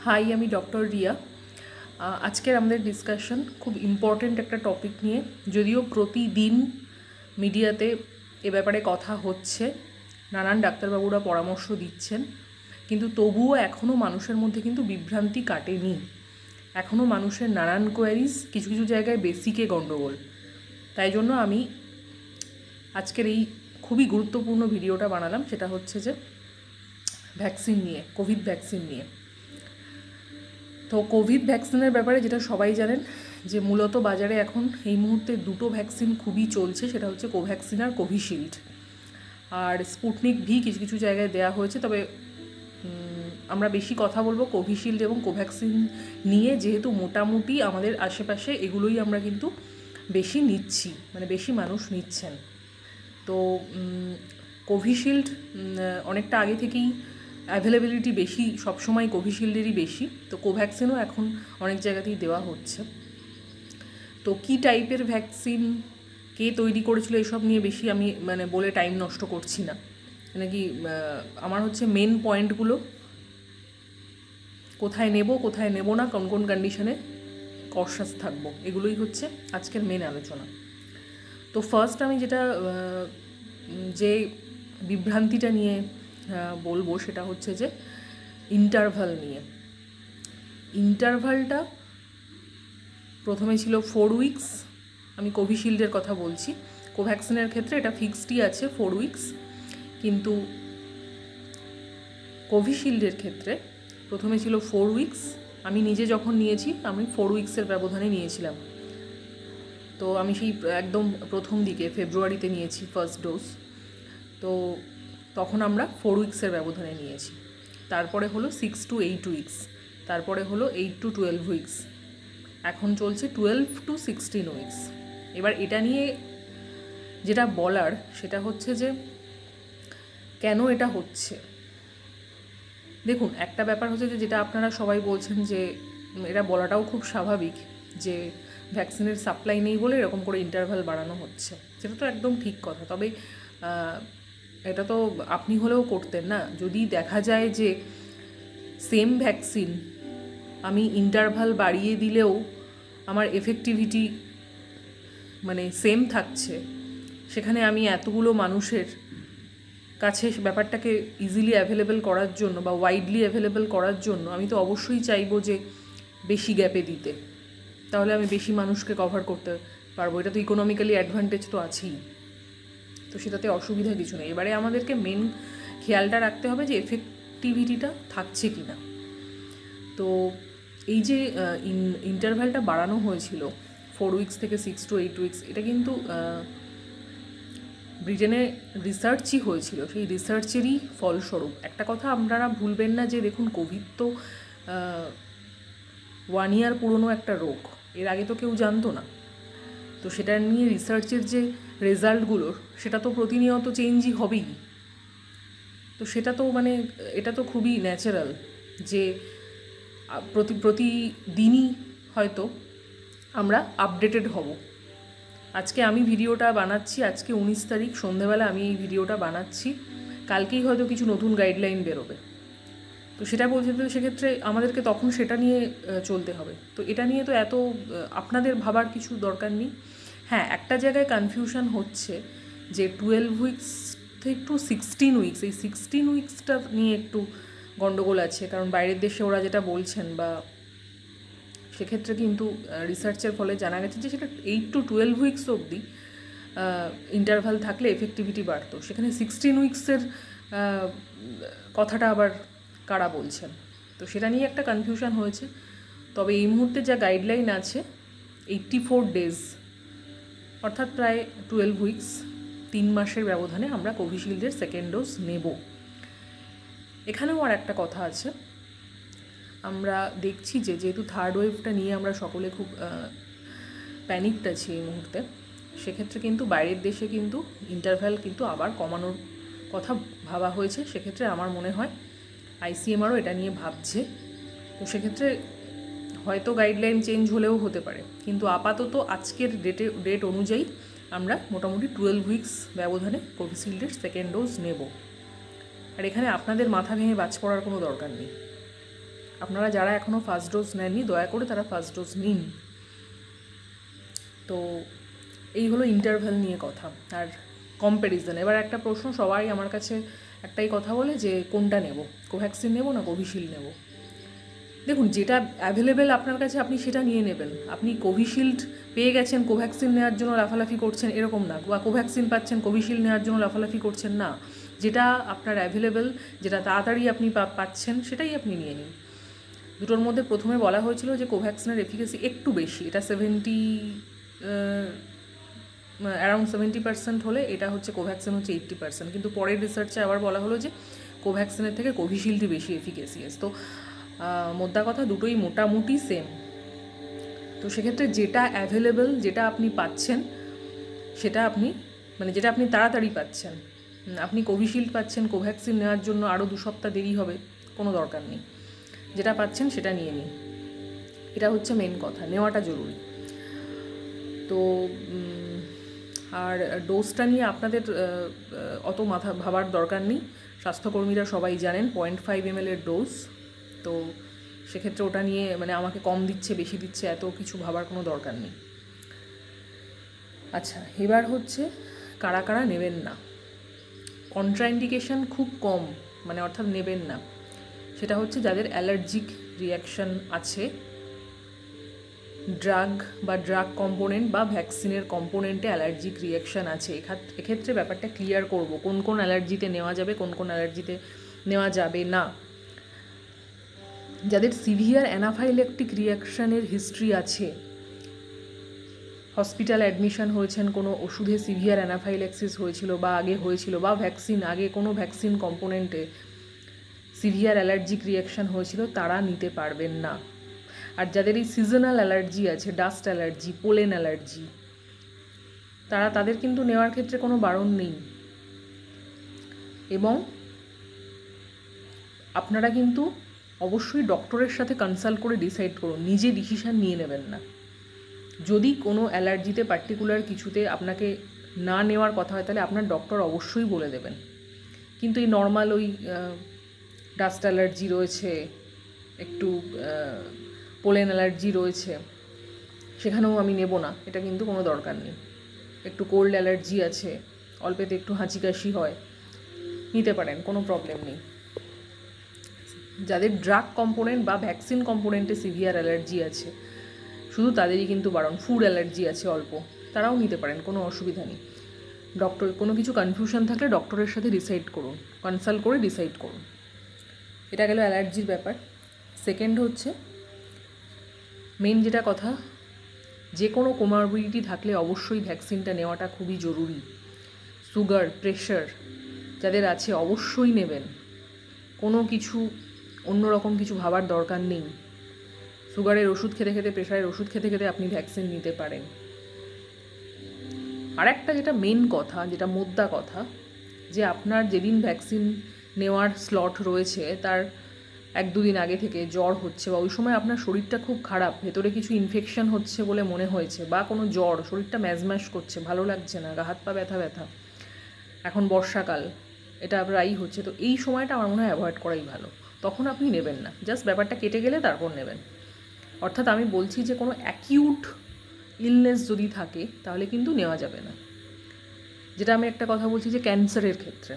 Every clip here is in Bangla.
হাই, আমি ডক্টর রিয়া। আজকের আমাদের ডিসকাশন খুব ইম্পর্ট্যান্ট একটা টপিক নিয়ে, যদিও প্রতিদিন মিডিয়াতে এ ব্যাপারে কথা হচ্ছে, নানান ডাক্তারবাবুরা পরামর্শ দিচ্ছেন, কিন্তু তবুও এখনও মানুষের মধ্যে কিন্তু বিভ্রান্তি কাটেনি। এখনও মানুষের নানান কোয়ারিজ, কিছু কিছু জায়গায় বেসিকে গণ্ডগোল। তাই জন্য আমি আজকের এই খুবই গুরুত্বপূর্ণ ভিডিওটা বানালাম, সেটা হচ্ছে যে ভ্যাকসিন নিয়ে, কোভিড ভ্যাকসিন নিয়ে। তো কোভিড ভ্যাকসিনের ব্যাপারে যেটা সবাই জানেন, যে মূলত বাজারে এখন এই মুহূর্তে দুটো ভ্যাকসিন খুবই চলছে, সেটা হচ্ছে কোভ্যাক্সিন আর কোভিশিল্ড। আর স্পুটনিক ভি কিছু কিছু জায়গায় দেওয়া হয়েছে, তবে আমরা বেশি কথা বলবো কোভিশিল্ড এবং কোভ্যাক্সিন নিয়ে, যেহেতু মোটামুটি আমাদের আশেপাশে এগুলোই আমরা কিন্তু বেশি নিচ্ছি, মানে বেশি মানুষ নিচ্ছেন। তো কোভিশিল্ড অনেকটা আগে থেকেই অ্যাভেলেবিলিটি বেশি, সবসময় কোভিশিল্ডেরই বেশি। তো কোভ্যাক্সিনও এখন অনেক জায়গাতেই দেওয়া হচ্ছে। তো কী টাইপের ভ্যাকসিন, কে তৈরি করেছিল, এসব নিয়ে বেশি আমি বলে টাইম নষ্ট করছি না। নাকি আমার হচ্ছে মেন পয়েন্টগুলো, কোথায় নেব কোথায় নেব না, কোন কোন কন্ডিশনে কশাস থাকবো, এগুলোই হচ্ছে আজকের মেন আলোচনা। তো ফার্স্ট আমি যেটা যে বিভ্রান্তিটা নিয়ে বলবো, সেটা হচ্ছে যে ইন্টারভাল নিয়ে। ইন্টারভালটা প্রথমে ছিল 4 উইকস। আমি কোভিশিল্ডের কথা বলছি, কোভ্যাক্সিনের ক্ষেত্রে এটা ফিক্সডই আছে 4 উইকস, কিন্তু কোভিশিল্ডের ক্ষেত্রে প্রথমে ছিল 4 উইকস। আমি নিজে যখন নিয়েছি, আমি 4 উইকসের ব্যবধানে নিয়েছিলাম। তো আমি সেই একদম প্রথম দিকে ফেব্রুয়ারিতে নিয়েছি ফার্স্ট ডোজ। তো তখন আমরা 4 উইকসের ব্যবধানে নিয়েছি। তারপরে হলো 6 to 8 উইকস, তারপরে হলো 8 to 12 উইকস, এখন চলছে 12 to 16 উইকস। এবার এটা নিয়ে যেটা বলার, সেটা হচ্ছে যে কেন এটা হচ্ছে। দেখুন, একটা ব্যাপার হচ্ছে যে যেটা আপনারা সবাই বলছেন, যে এটা বলাটাও খুব স্বাভাবিক, যে ভ্যাকসিনের সাপ্লাই নেই বলে এরকম করে ইন্টারভাল বাড়ানো হচ্ছে। সেটা তো একদম ঠিক কথা, তবে এটা তো আপনি হলেও করতেন না। যদি দেখা যায় যে সেম ভ্যাকসিন আমি ইন্টারভাল বাড়িয়ে দিলেও আমার এফেক্টিভিটি সেম থাকছে, সেখানে আমি এতগুলো মানুষের কাছে ব্যাপারটাকে ইজিলি অ্যাভেলেবেল করার জন্য বা ওয়াইডলি অ্যাভেলেবেল করার জন্য আমি তো অবশ্যই চাইবো যে বেশি গ্যাপে দিতে, তাহলে আমি বেশি মানুষকে কভার করতে পারবো। এটা তো ইকোনমিক্যালি অ্যাডভান্টেজ তো আছেই, তো সেটাতে অসুবিধা কিছু নেই। এবারে আমাদেরকে মেন খেয়ালটা রাখতে হবে যে এফেক্টিভিটিটা থাকছে কি না। তো এই যে ইন্টারভ্যালটা বাড়ানো হয়েছিল 4 উইকস থেকে 6 to 8 উইকস, এটা কিন্তু ব্রিটেনে রিসার্চই হয়েছিল, সেই রিসার্চেরই ফলস্বরূপ। একটা কথা আপনারা ভুলবেন না, যে দেখুন, কোভিড তো 1 ইয়ার পুরনো একটা রোগ, এর আগে তো কেউ জানতো না। তো সেটা নিয়ে রিসার্চের যে রেজাল্টগুলো, সেটা তো প্রতিনিয়ত চেঞ্জই হবেই। তো সেটা তো এটা তো খুবই ন্যাচারাল, যে প্রতিদিনই হয়তো আমরা আপডেটেড হব। আজকে আমি ভিডিওটা বানাচ্ছি, আজকে 19 তারিখ সন্ধেবেলা আমি এই ভিডিওটা বানাচ্ছি, কালকেই হয়তো কিছু নতুন গাইডলাইন বেরোবে। তো সেটা বলছে, তো সেক্ষেত্রে আমাদেরকে তখন সেটা নিয়ে চলতে হবে। তো এটা নিয়ে তো এত আপনাদের ভাবার কিছু দরকার নেই। হ্যাঁ, একটা জায়গায় কনফিউশন হচ্ছে, যে 12 উইকস থেকে 16 উইকস, এই 16 উইকসটা নিয়ে একটু গণ্ডগোল আছে, কারণ বাইরের দেশে ওরা যেটা বলছেন, বা সেক্ষেত্রে কিন্তু রিসার্চের ফলে জানা গেছে যে সেটা 8 to 12 উইকস অবধি ইন্টারভাল থাকলে এফেক্টিভিটি বাড়তো। সেখানে 16 উইকসের কথাটা আবার কারা বলছেন, তো সেটা নিয়ে একটা কনফিউশন হয়েছে। তবে এই মুহূর্তে যা গাইডলাইন আছে, 84 ডেজ, অর্থাৎ প্রায় 12 উইকস, 3 মাসের ব্যবধানে আমরা কোভিশিল্ডের সেকেন্ড ডোজ নেব। এখানেও আর একটা কথা আছে, আমরা দেখছি যে যেহেতু থার্ড ওয়েভটা নিয়ে আমরা সকলে খুব প্যানিকড আছি এই মুহূর্তে, সেক্ষেত্রে কিন্তু বাইরের দেশে কিন্তু ইন্টারভ্যাল কিন্তু আবার কমানোর কথা ভাবা হয়েছে। সেক্ষেত্রে আমার মনে হয় ICMRও এটা নিয়ে ভাবছে। তো সেক্ষেত্রে হয়তো গাইডলাইন চেঞ্জ হলেও হতে পারে, কিন্তু আপাতত আজকের ডেট অনুযায়ী আমরা মোটামুটি 12 উইকস ব্যবধানে কোভিশিল্ডের সেকেন্ড ডোজ নেব। আর এখানে আপনাদের মাথা ভেঙে বাজ পড়ার কোনো দরকার নেই। আপনারা যারা এখনও ফার্স্ট ডোজ নেননি দয়া করে তারা ফার্স্ট ডোজ নিন। তো এই হলো ইন্টারভ্যাল নিয়ে কথা। আর কম্প্যারিজন, এবার একটা প্রশ্ন সবাই আমার কাছে একটাই কথা বলে যে কোনটা নেব, কোভ্যাক্সিন নেব না কোভিশিল্ড নেব। দেখুন, যেটা অ্যাভেলেবেল আপনার কাছে আপনি সেটা নিয়ে নেবেন। আপনি কোভিশিল্ড পেয়ে গেছেন, কোভ্যাক্সিন নেওয়ার জন্য লাফালাফি করছেন এরকম না, বা কোভ্যাক্সিন পাচ্ছেন কোভিশিল্ড নেওয়ার জন্য লাফালাফি করছেন না। যেটা আপনার অ্যাভেলেবেল, যেটা তাড়াতাড়ি আপনি পাচ্ছেন সেটাই আপনি নিয়ে নিন। দুটোর মধ্যে প্রথমে বলা হয়েছিল যে কোভ্যাক্সিনের এফিকেসি একটু বেশি, এটা অ্যারাউন্ড 70% হলে এটা হচ্ছে কোভ্যাক্সিন হচ্ছে 80%, কিন্তু পরের রিসার্চে আবার বলা হলো যে কোভ্যাক্সিনের থেকে কোভিশিল্ডই বেশি এফিকেসিয়াস। তো মোদ্দা কথা দুটোই মোটামুটি সেম। তো সেক্ষেত্রে যেটা অ্যাভেলেবেল, যেটা আপনি পাচ্ছেন সেটা আপনি যেটা আপনি তাড়াতাড়ি পাচ্ছেন, আপনি কোভিশিল্ড পাচ্ছেন, কোভ্যাক্সিন নেওয়ার জন্য আরও 2 সপ্তাহ দেরি হবে, কোনো দরকার নেই। যেটা পাচ্ছেন সেটা নিয়ে নিন, এটা হচ্ছে মেন কথা, নেওয়াটা জরুরি। তো আর ডোজটা নিয়ে আপনাদের অত মাথা ভাবার দরকার নেই, স্বাস্থ্যকর্মীরা সবাই জানেন 0.5 ml ডোজ। তো সেক্ষেত্রে ওটা নিয়ে আমাকে কম দিচ্ছে বেশি দিচ্ছে এত কিছু ভাবার কোনো দরকার নেই। আচ্ছা, এবার হচ্ছে কারা কারা নেবেন না। কন্ট্রাইন্ডিকেশন খুব কম, অর্থাৎ নেবেন না, সেটা হচ্ছে যাদের অ্যালার্জিক রিয়াকশান আছে, ড্রাগ বা ড্রাগ কম্পোনেন্ট বা ভ্যাকসিনের কম্পোনেন্টে অ্যালার্জিক রিয়াকশান আছে। এক্ষেত্রে ব্যাপারটা ক্লিয়ার করব, কোন কোন অ্যালার্জিতে নেওয়া যাবে, কোন কোন অ্যালার্জিতে নেওয়া যাবে না। যাদের সিভিয়ার অ্যানাফাইল্যাকটিক রিয়াকশানের হিস্ট্রি আছে, হসপিটাল অ্যাডমিশন হয়েছেন, কোনো ওষুধে সিভিয়ার অ্যানাফাইল্যাক্সিস হয়েছিল বা আগে হয়েছিল, বা আগে কোনো ভ্যাকসিন কম্পোনেন্টে সিভিয়ার অ্যালার্জিক রিয়াকশান হয়েছিল, তারা নিতে পারবেন না। আর যাদের এই সিজনাল অ্যালার্জি আছে, ডাস্ট অ্যালার্জি, পোলেন অ্যালার্জি, তাদের কিন্তু নেওয়ার ক্ষেত্রে কোনো বারণ নেই। এবং আপনারা কিন্তু অবশ্যই ডক্টরের সাথে কনসাল্ট করে ডিসাইড করুন, নিজে ডিসিশান নিয়ে নেবেন না। যদি কোনো অ্যালার্জিতে পার্টিকুলার কিছুতে আপনাকে না নেওয়ার কথা হয় তাহলে আপনার ডক্টর অবশ্যই বলে দেবেন। কিন্তু এই নর্মাল ওই ডাস্ট অ্যালার্জি রয়েছে, একটু পোলেন অ্যালার্জি রয়েছে, সেখানেও আমি নেব না, এটা কিন্তু কোনো দরকার নেই। একটু কোল্ড অ্যালার্জি আছে, অল্পেতে একটু হাঁচি কাশি হয়, নিতে পারেন, কোনো প্রবলেম নেই। যাদের ড্রাগ কম্পোনেন্ট বা ভ্যাকসিন কম্পোনেন্টে সিভিয়ার অ্যালার্জি আছে, শুধু তাদেরই কিন্তু বারণ। ফুড অ্যালার্জি আছে অল্প, তারাও নিতে পারেন, কোনো অসুবিধা নেই। ডক্টর কোনো কিছু কনফিউশন থাকলে ডক্টরের সাথে ডিসাইড করুন, কনসাল্ট করে ডিসাইড করুন। এটা গেল অ্যালার্জির ব্যাপার। সেকেন্ড হচ্ছে মেন যেটা কথা, যে কোনো কোমরবিডিটি থাকলে অবশ্যই ভ্যাকসিনটা নেওয়াটা খুবই জরুরি। সুগার, প্রেশার যাদের আছে অবশ্যই নেবেন, কোনো কিছু অন্যরকম কিছু ভাবার দরকার নেই। সুগারের ওষুধ খেতে খেতে, প্রেশারের ওষুধ খেতে খেতে আপনি ভ্যাকসিন নিতে পারেন। আর একটা যেটা মেন কথা, যেটা মোদ্দা কথা, যে আপনার যেদিন ভ্যাকসিন নেওয়ার স্লট রয়েছে তার 1-2 দিন আগে থেকে জ্বর হচ্ছে, বা ওই সময় আপনার শরীরটা খুব খারাপ, ভেতরে কিছু ইনফেকশন হচ্ছে বলে মনে হয়েছে, বা কোনো জ্বর, শরীরটা ম্যাজম্যাশ করছে, ভালো লাগছে না, গা হাত পা ব্যথা ব্যথা, এখন বর্ষাকাল, এটা প্রায়ই হচ্ছে, তো এই সময়টা আমার মনে হয় অ্যাভয়েড করাই ভালো। তখন আপনি নেবেন না, জাস্ট ব্যাপারটা কেটে গেলে তারপর নেবেন। অর্থাৎ আমি বলছি যে কোনো অ্যাকিউট ইলনেস যদি থাকে তাহলে কিন্তু নেওয়া যাবে না। যেটা আমি একটা কথা বলছি যে ক্যান্সারের ক্ষেত্রে,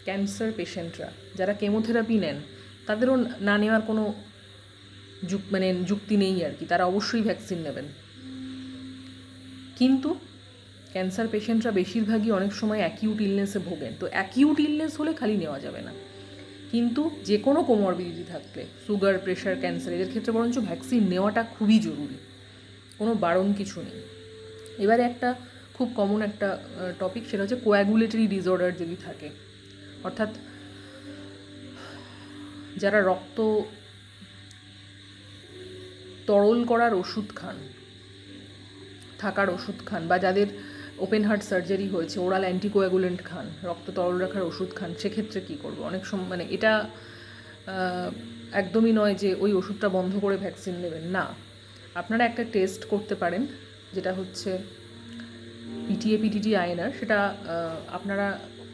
ক্যান্সার পেশেন্টরা যারা কেমোথেরাপি নেন তাদেরও না নেওয়ার কোনো যুক্তি নেই আর কি, তারা অবশ্যই ভ্যাকসিন নেবেন। কিন্তু ক্যান্সার পেশেন্টরা বেশিরভাগই অনেক সময় অ্যাকিউট ইলনেসে ভোগেন, তো অ্যাকিউট ইলনেস হলে খালি নেওয়া যাবে না। কিন্তু যে কোনো কোমরবিডিটি থাকলে, সুগার, প্রেশার, ক্যান্সার, এদের ক্ষেত্রে বরঞ্চ ভ্যাকসিন নেওয়াটা খুবই জরুরি, কোনো বারণ কিছু নেই। এবারে একটা খুব কমন একটা টপিক, সেটা হচ্ছে কোয়াগুলেটরি ডিসঅর্ডার যদি থাকে, অর্থাৎ যারা রক্ত তরল করার ওষুধ খান, থাকার ওষুধ খান, বা যাদের ওপেন হার্ট সার্জারি হয়েছে, ওরাল অ্যান্টিকোয়াগুলেন্ট খান, রক্ত তরল রাখার ওষুধ খান, সেক্ষেত্রে কী করবো? অনেক সময় এটা একদমই নয় যে ওই ওষুধটা বন্ধ করে ভ্যাকসিন নেবেন, না। আপনারা একটা টেস্ট করতে পারেন, যেটা হচ্ছে পিটিএ, পিটিটি, আইএনআর, সেটা আপনারা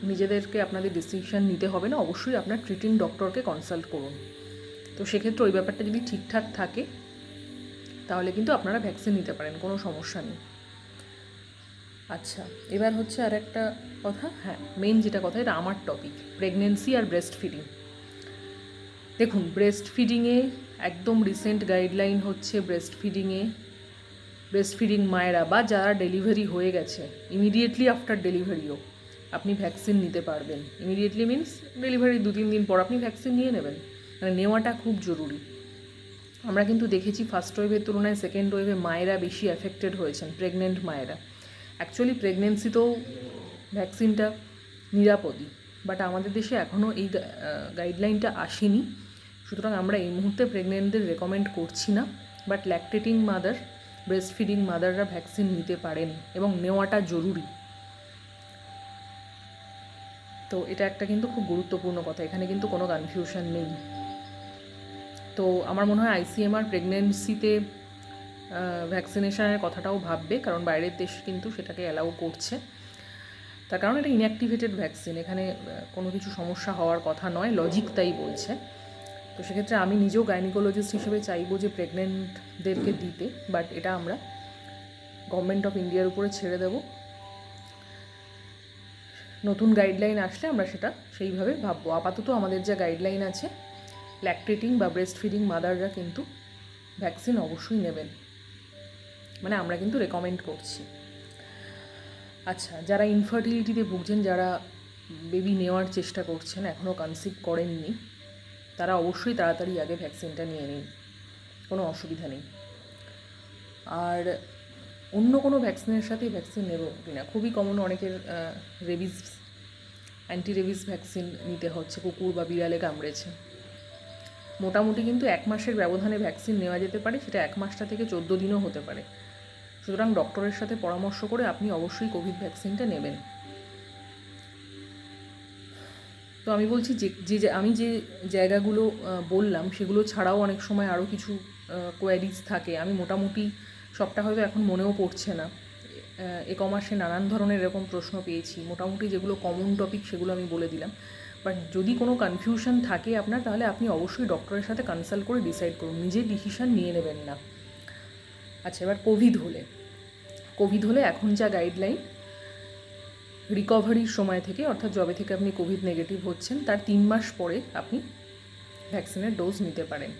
নিজেদেরকে আপনাদের ডিসিশন নিতে হবে না, অবশ্যই আপনার ট্রিটিং ডক্টরকে কনসাল্ট করুন। তো তো সেক্ষেত্রে ওই ব্যাপারটা যদি ঠিকঠাক থাকে তাহলে কিন্তু আপনারা ভ্যাকসিন নিতে পারেন, কোনো সমস্যা নেই। আচ্ছা, এবার হচ্ছে আর একটা কথা, হ্যাঁ মেন যেটা কথা, এটা আমার টপিক, প্রেগনেন্সি আর ব্রেস্ট ফিডিং। দেখুন, ব্রেস্ট ফিডিংয়ে একদম রিসেন্ট গাইডলাইন হচ্ছে ব্রেস্ট ফিডিং মায়েরা বা যারা ডেলিভারি হয়ে গেছে, ইমিডিয়েটলি আফটার ডেলিভারিও আপনি ভ্যাকসিন নিতে পারবেন। ইমিডিয়েটলি মিনস ডেলিভারি 2-3 দিন পর আপনি ভ্যাকসিন নিয়ে নেবেন, মানে নেওয়াটা খুব জরুরি। আমরা কিন্তু দেখেছি ফার্স্ট ওয়েভের তুলনায় সেকেন্ড ওয়েভে মায়েরা বেশি অ্যাফেক্টেড হয়েছেন, প্রেগনেন্ট মায়েরা। অ্যাকচুয়ালি প্রেগনেন্সিতেও ভ্যাকসিনটা নিরাপদই, বাট আমাদের দেশে এখনও এই গাইডলাইনটা আসেনি, সুতরাং আমরা এই মুহূর্তে প্রেগনেন্টদের রেকমেন্ড করছি না। But lactating mother, breast feeding মাদাররা ভ্যাকসিন নিতে পারেন এবং নেওয়াটা জরুরি। তো এটা একটা কিন্তু খুব গুরুত্বপূর্ণ কথা, এখানে কিন্তু কোনো কনফিউশন নেই। তো আমার মনে হয় ICMR প্রেগনেন্সিতে ভ্যাকসিনেশনের কথাটাও ভাববে, কারণ বাইরের দেশ কিন্তু সেটাকে অ্যালাউ করছে। তার কারণ এটা ইনঅ্যাক্টিভেটেড ভ্যাকসিন, এখানে কোনো কিছু সমস্যা হওয়ার কথা নয়, লজিক তাই বলছে। তো সেক্ষেত্রে আমি নিজেও গাইনিকোলজিস্ট হিসেবে চাইবো যে প্রেগনেন্টদেরকে দিতে, বাট এটা আমরা গভর্নমেন্ট অফ ইন্ডিয়ার উপরে ছেড়ে দেব। নতুন গাইডলাইন আসলে আমরা সেটা সেইভাবে ভাববো। আপাতত আমাদের যা গাইডলাইন আছে, ল্যাকটেটিং বা ব্রেস্ট ফিডিং মাদাররা কিন্তু ভ্যাকসিন অবশ্যই নেবেন, মানে আমরা কিন্তু রেকমেন্ড করছি। আচ্ছা, যারা ইনফার্টিলিটিতে ভুগছেন, যারা বেবি নেওয়ার চেষ্টা করছেন, এখনও কনসিভ করেননি, তারা অবশ্যই তাড়াতাড়ি আগে ভ্যাকসিনটা নিয়ে নিন, কোনো অসুবিধা নেই। আর অন্য কোনো ভ্যাকসিনের সাথেই ভ্যাকসিন নেব কিনা, খুবই কমন অনেকের রেবিস, অ্যান্টি রেবিস ভ্যাকসিন নিতে হচ্ছে, কুকুর বা বিড়ালে কামড়েছে। মোটামুটি কিন্তু 1 মাসের ব্যবধানে ভ্যাকসিন নেওয়া যেতে পারে, সেটা 1 মাসটা থেকে 14 দিনও হতে পারে। সুতরাং ডক্টরের সাথে পরামর্শ করে আপনি অবশ্যই কোভিড ভ্যাকসিনটা নেবেন। তো আমি বলছি যে আমি যে জায়গাগুলো বললাম সেগুলো ছাড়াও অনেক সময় আরও কিছু কোয়ারিজ থাকে, আমি মোটামুটি সবটা হয়তো এখন মনেও পড়ছে না। কমার্সে নানান ধরনের এরকম প্রশ্ন পেয়েছি, মোটামুটি যেগুলো কমন টপিক সেগুলো আমি বলে দিলাম। বাট যদি কোনো কনফিউশন থাকে আপনার, তাহলে আপনি অবশ্যই ডক্টরের সাথে কনসাল্ট করে ডিসাইড করুন, নিজে ডিসিশন নিয়ে নেবেন না। আচ্ছা, এবার কোভিড হলে এখন যা গাইডলাইন, রিকভারির সময় থেকে, অর্থাৎ যবে থেকে আপনি কোভিড নেগেটিভ হচ্ছেন তার 3 মাস পরে আপনি ভ্যাকসিনের ডোজ নিতে পারেন।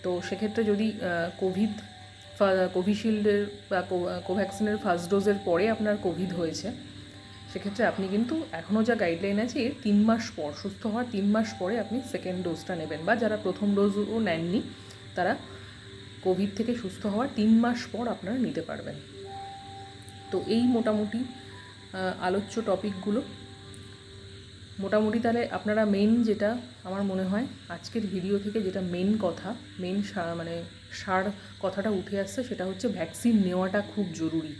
তো সেক্ষেত্রে যদি কোভিশিল্ডের বা কোভ্যাক্সিনের ফার্স্ট ডোজের পরে আপনার কোভিড হয়েছে, সেক্ষেত্রে আপনি কিন্তু এখনও যা গাইডলাইন আছে এর 3 মাস পর, সুস্থ হওয়ার 3 মাস পরে আপনি সেকেন্ড ডোজটা নেবেন, বা যারা প্রথম ডোজও নেননি তারা কোভিড থেকে সুস্থ হওয়ার 3 মাস পর আপনারা নিতে পারবেন। তো এই মোটামুটি আলোচ্য টপিকগুলো। মোটামুটি তাহলে আপনারা মেন যেটা আমার মনে হয় আজকের ভিডিও থেকে যেটা মেন কথা, মানে সার কথাটা উঠে আসছে, সেটা হচ্ছে ভ্যাকসিন নেওয়াটা খুব জরুরি।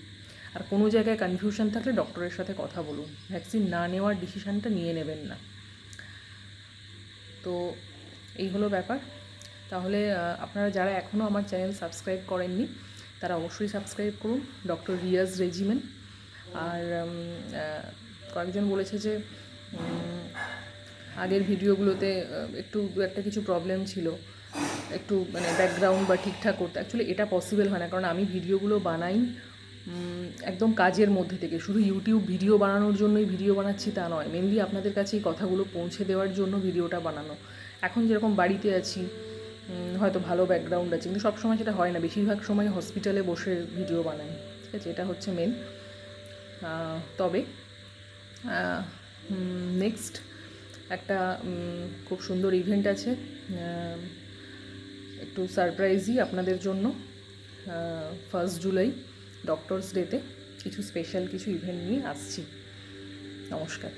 আর কোনো জায়গায় কনফিউশন থাকলে ডক্টরের সাথে কথা বলুন, ভ্যাকসিন না নেওয়ার ডিসিশানটা নিয়ে নেবেন না। তো এই হলো ব্যাপার। তাহলে আপনারা যারা এখনও আমার চ্যানেল সাবস্ক্রাইব করেননি তারা অবশ্যই সাবস্ক্রাইব করুন, ডক্টর রিয়াজ রেজিমেন। আর কয়েকজন বলেছে যে আগের ভিডিওগুলোতে একটু একটা কিছু প্রবলেম ছিল, একটু মানে ব্যাকগ্রাউন্ড বা ঠিকঠাক করতে। অ্যাকচুয়ালি এটা পসিবল হয় না, কারণ আমি ভিডিওগুলো বানাই একদম কাজের মধ্যে থেকে। শুধু ইউটিউব ভিডিও বানানোর জন্যই ভিডিও বানাচ্ছি তা নয়, মেনলি আপনাদের কাছে এই কথাগুলো পৌঁছে দেওয়ার জন্য ভিডিওটা বানানো। এখন যেরকম বাড়িতে আছি, হয়তো ভালো ব্যাকগ্রাউন্ড আছে, কিন্তু সবসময় সেটা হয় না, বেশিরভাগ সময় হসপিটালে বসে ভিডিও বানাই, ঠিক আছে, এটা হচ্ছে মেন। তবে নেক্সট একটা খুব সুন্দর ইভেন্ট আছে, একটু সারপ্রাইজই আপনাদের জন্য। 1 জুলাই ডক্টরস ডেতে কিছু স্পেশাল কিছু ইভেন্ট নিয়ে আসছি। নমস্কার।